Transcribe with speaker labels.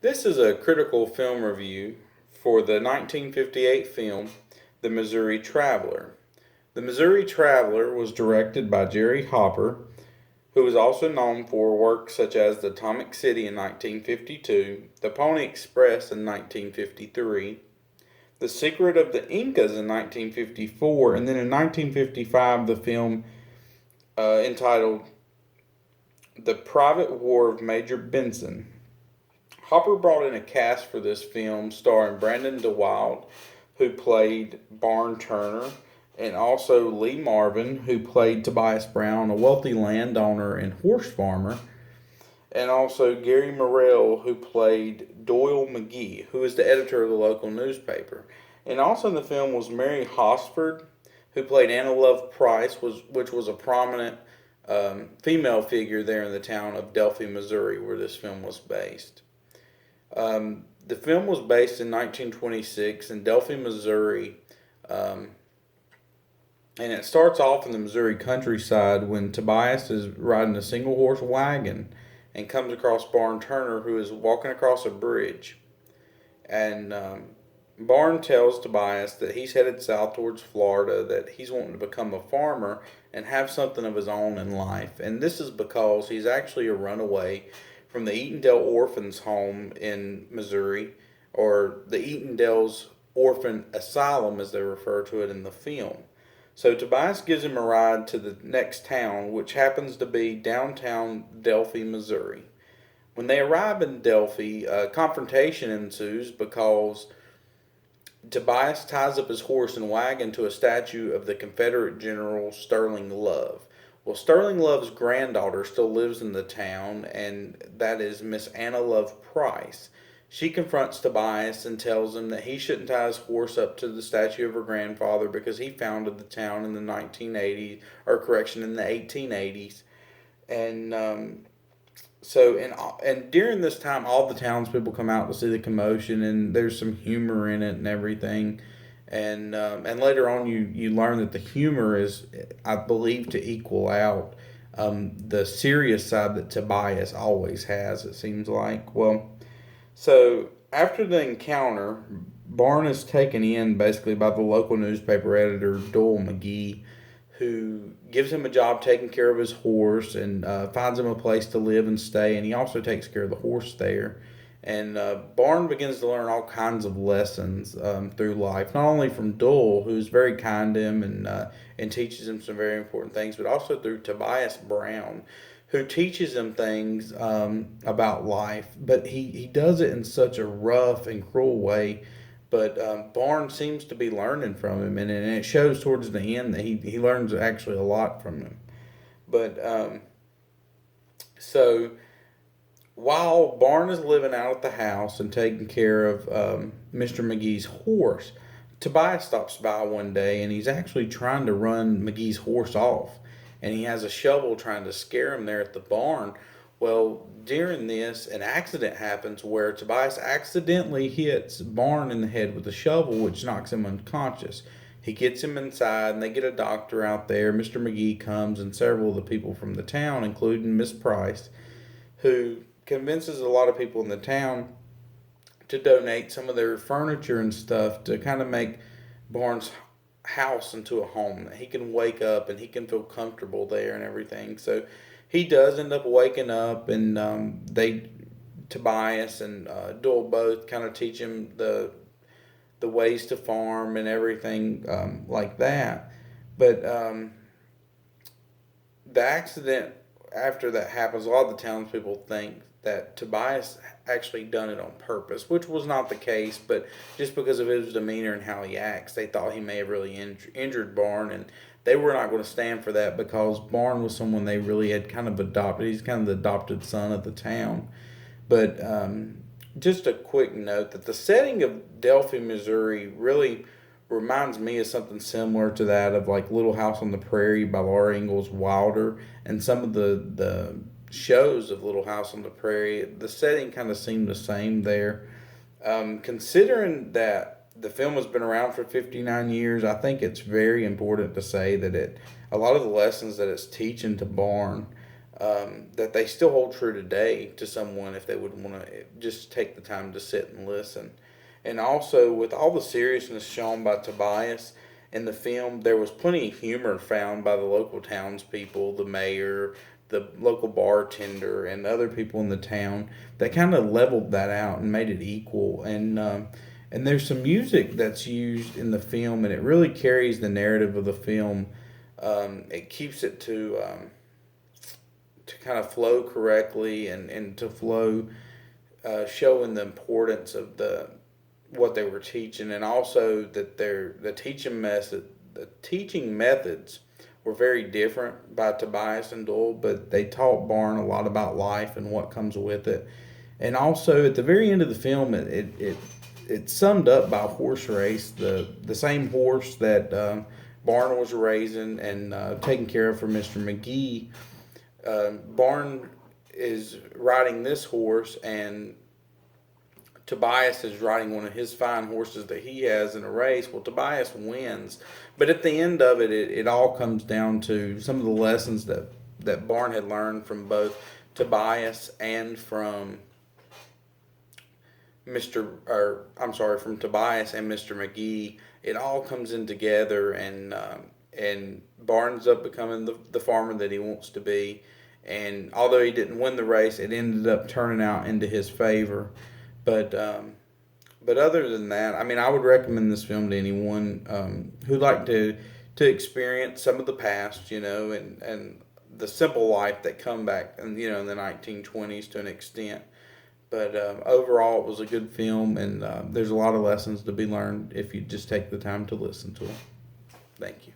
Speaker 1: This is a critical film review for the 1958 film The Missouri Traveler. The Missouri Traveler was directed by Jerry Hopper, who was also known for works such as The Atomic City in 1952, The Pony Express in 1953, The Secret of the Incas in 1954, and then in 1955 the film entitled The Private War of Major Benson. Hopper brought in a cast for this film starring Brandon DeWild, who played Barn Turner, and also Lee Marvin, who played Tobias Brown, a wealthy landowner and horse farmer, and also Gary Morrell, who played Doyle McGee, who is the editor of the local newspaper. And also in the film was Mary Hosford, who played Anna Love Price, which was a prominent female figure there in the town of Delphi, Missouri, where this film was based. The film was based in 1926 in Delphi, Missouri, um, and it starts off in the Missouri countryside when Tobias is riding a single horse wagon and comes across Barn Turner, who is walking across a bridge. And Barn tells Tobias that he's headed south towards Florida, that he's wanting to become a farmer and have something of his own in life. And this is because he's actually a runaway from the Eatondale Orphans Home in Missouri, or the Eatondale's Orphan Asylum, as they refer to it in the film. So Tobias gives him a ride to the next town, which happens to be downtown Delphi, Missouri. When they arrive in Delphi, a confrontation ensues because Tobias ties up his horse and wagon to a statue of the Confederate General Sterling Love. Well, Sterling Love's granddaughter still lives in the town, and that is Miss Anna Love Price. She confronts Tobias and tells him that he shouldn't tie his horse up to the statue of her grandfather because he founded the town in the 1980s, or correction, in the 1880s. And and during this time, all the townspeople come out to see the commotion, and there's some humor in it and everything. And later on, you learn that the humor is, I believe, to equal out the serious side that Tobias always has. It seems like. Well, so after the encounter, Barn is taken in basically by the local newspaper editor Doyle McGee, who gives him a job taking care of his horse and finds him a place to live and stay. And he also takes care of the horse there. And Barn begins to learn all kinds of lessons through life, not only from Doyle, who's very kind to him and teaches him some very important things, but also through Tobias Brown, who teaches him things about life. But he does it in such a rough and cruel way. But Barn seems to be learning from him, and it shows towards the end that he learns actually a lot from him. But so while Barn is living out at the house and taking care of Mr. McGee's horse, Tobias stops by one day and he's actually trying to run McGee's horse off. And he has a shovel trying to scare him there at the barn. Well, during this, an accident happens where Tobias accidentally hits Barn in the head with a shovel, which knocks him unconscious. He gets him inside, and they get a doctor out there. Mr. McGee comes, and several of the people from the town, including Miss Price, who convinces a lot of people in the town to donate some of their furniture and stuff to kind of make Barnes' house into a home that he can wake up and he can feel comfortable there and everything. So he does end up waking up, and Tobias and Doyle both kind of teach him the ways to farm and everything like that. But the accident after that happens, a lot of the townspeople think that Tobias actually done it on purpose, which was not the case. But just because of his demeanor and how he acts, they thought he may have really injured Barn, and they were not going to stand for that because Barn was someone they really had kind of adopted. He's kind of the adopted son of the town. But just a quick note that the setting of Delphi, Missouri, really reminds me of something similar to that of like Little House on the Prairie by Laura Ingalls Wilder, and some of the shows of Little House on the Prairie. The setting kind of seemed the same there. Considering that the film has been around for 59 years, I think it's very important to say that a lot of the lessons that it's teaching to Barn that they still hold true today to someone if they would want to just take the time to sit and listen. And also, with all the seriousness shown by Tobias in the film, there was plenty of humor found by the local townspeople, the mayor, the local bartender, and other people in the town that kind of leveled that out and made it equal. And there's some music that's used in the film, and it really carries the narrative of the film. It keeps it to kind of flow correctly and to flow, showing the importance of the what they were teaching, and also that the teaching methods were very different by Tobias and Doyle, but they taught Barn a lot about life and what comes with it. And also at the very end of the film, it's summed up by a horse race, the same horse that Barn was raising and taking care of for Mr. McGee. Barn is riding this horse, and Tobias is riding one of his fine horses that he has in a race. Well, Tobias wins, but at the end of it all comes down to some of the lessons that Barn had learned from both Tobias and from from Tobias and Mr. McGee. It all comes in together, and Barnes up becoming the farmer that he wants to be. And although he didn't win the race, it ended up turning out into his favor. But other than that, I mean, I would recommend this film to anyone who'd like to experience some of the past, and the simple life that come back, and in the 1920s to an extent. But overall, it was a good film, and there's a lot of lessons to be learned if you just take the time to listen to them. Thank you.